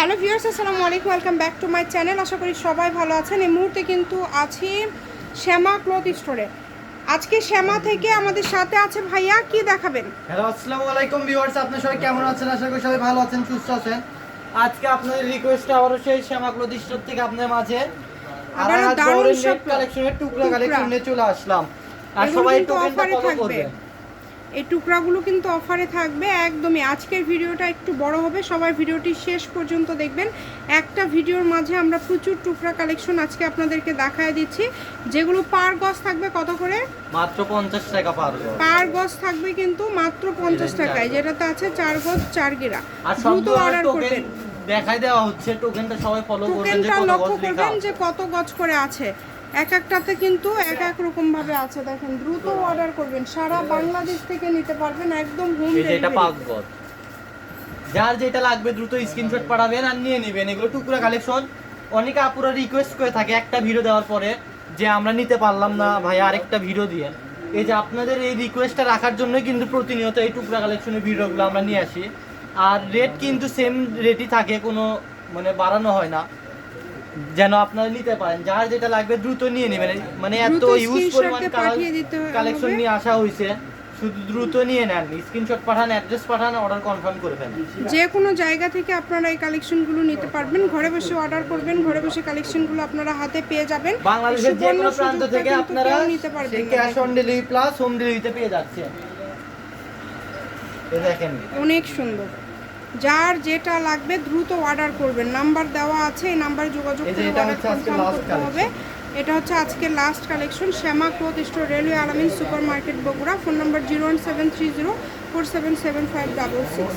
Hello viewers, আসসালামু আলাইকুম, welcome back to my channel. আশা করি সবাই ভালো আছেন। এই মুহূর্তে কিন্তু আছি শ্যামা ক্লথ স্টোরে। আজকে শ্যামা থেকে আমাদের সাথে আছে ভাইয়া, কি দেখাবেন? হ্যালো, আসসালামু আলাইকুম ভিউয়ার্স, আপনারা সবাই কেমন আছেন? আশা করি সবাই ভালো আছেন, সুস্থ আছেন। আজকে আপনাদের রিকোয়েস্টে আবারও সেই শ্যামা ক্লথ স্টোর থেকে আপনাদের মাঝে আবারও দারুণ সব কালেকশনের টুকরা কালেকশন নিয়ে চলে আসলাম। আর এগুলো সবাই কিন্তু টোকেনটা অফারে ফলো থাকবে। করবেন। এই টুকরাগুলো কিন্তু অফারে থাকবে একদমই। আজকের ভিডিওটা একটু বড় হবে, সবাই ভিডিওটি শেষ পর্যন্ত দেখবেন। একটা ভিডিওর মাঝে আমরা প্রচুর টুকরা কালেকশন আজকে আপনাদেরকে দেখায় দিচ্ছি, যেগুলো পার গজ থাকবে কত করে? মাত্র 50 টাকা পার গজ। পার গজ থাকবে কিন্তু মাত্র 50 টাকায়, যেটাতে আছে 4 গজ 4 গিরা। আর দ্রুত সবগুলো অর্ডার টোকেন করবেন। দেখাই দেওয়া হচ্ছে, টোকেনটা সবাই ফলো করবেন যে টোকেনটা কত লক্ষ্য গজ লেখা করবেন আছে। যে কত গজ করে আছে। এক একটাতে কিন্তু এক এক রকম ভাবে আছে। দেখেন, দ্রুত অর্ডার করবেন, সারা বাংলাদেশ থেকে নিতে পারবেন একদম হোম এই যে এটা 5 ডেলিভারি। গজ। যার যেটা লাগবে দ্রুত স্ক্রিনশট পাঠাবেন আর নিয়ে নেবেন। এগুলো টুকরা কালেকশন। অনেকে আপুরা রিকোয়েস্ট করে থাকে একটা ভিডিও দেওয়ার পরে যে আমরা নিতে পারলাম না ভাই, আরেকটা ভিডিও দিয়ে। এই যে আপনাদের এই রিকোয়েস্টটা রাখার জন্যই কিন্তু প্রতিনিয়ত এই টুকরা কালেকশনের ভিডিওগুলো আমরা নিয়ে আসি। আর রেট কিন্তু সেম রেটই থাকে, কোনো মানে বাড়ানো হয় না, যেন আপনারা নিতে পারেন। যার যেটা লাগবে দ্রুত নিয়ে নেবেন। মানে এত দ্রুত ইউজ পরিমাণ স্ক্রিনশটে পাঠিয়ে দিতে হবে। কালেকশন নিয়ে আসা হয়েছে, শুধু দ্রুত নিয়ে নেন, স্ক্রিনশট পাঠান, অ্যাড্রেস পাঠান, অর্ডার কনফার্ম করে ফেলেন। যে কোনো জায়গা থেকে আপনারা এই কালেকশনগুলো নিতে পারবেন। ঘরে বসে অর্ডার করবেন, ঘরে বসে কালেকশনগুলো আপনারা হাতে পেয়ে যাবেন। বাংলাদেশের যে কোনো প্রান্ত সুবর্ণ থেকে সুযোগটা আপনারা কিন্তু কেউ নিতে পারবেন না। Cash on delivery plus home ডেলিভারিতে পেয়ে যাচ্ছেন। এই দেখেন, অনেক সুন্দর। যার যেটা লাগবে দ্রুত অর্ডার করবেন। নাম্বার দেওয়া আছে, এই নাম্বারে যোগাযোগ এই যে করে এটা অর্ডার হচ্ছে আজকে কনফার্ম last করতে হবে। এটা হচ্ছে আজকে লাস্ট কালেকশন, শ্যামা ক্লথ স্টোর, রেলওয়ে আলামিন super market, Bogura. Phone number 01730 477566।